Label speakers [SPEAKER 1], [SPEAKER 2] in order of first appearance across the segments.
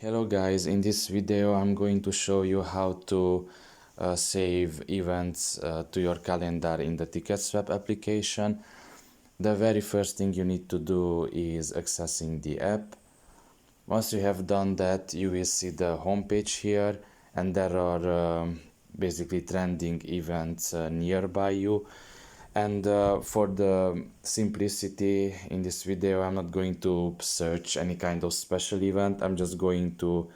[SPEAKER 1] Hello guys, in this video I'm going to show you how to save events to your calendar in the TicketSwap application. The very first thing you need to do is accessing the app. Once you have done that, you will see the homepage here, and there are basically trending events nearby you. And for the simplicity in this video, I'm not going to search any kind of special event. I'm just going to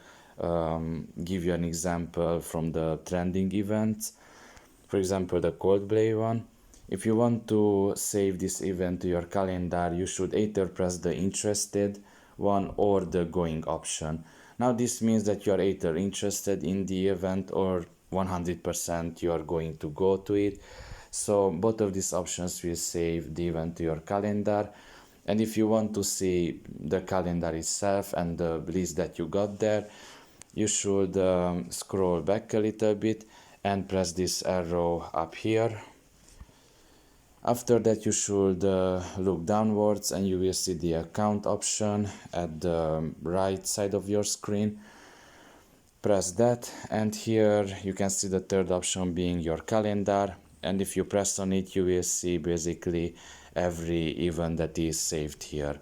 [SPEAKER 1] give you an example from the trending events. For example, the Coldplay one. If you want to save this event to your calendar, you should either press the interested one or the going option. Now this means that you are either interested in the event or 100% you are going to go to it. So both of these options will save the event to your calendar. And if you want to see the calendar itself and the list that you got there, you should scroll back a little bit and press this arrow up here. After that, you should look downwards and you will see the account option at the right side of your screen. Press that, and here you can see the third option being your calendar. And if you press on it, you will see basically every event that is saved here.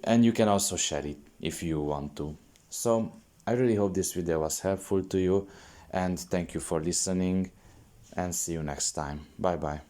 [SPEAKER 1] And you can also share it if you want to. So I really hope this video was helpful to you, and thank you for listening, and see you next time. Bye bye.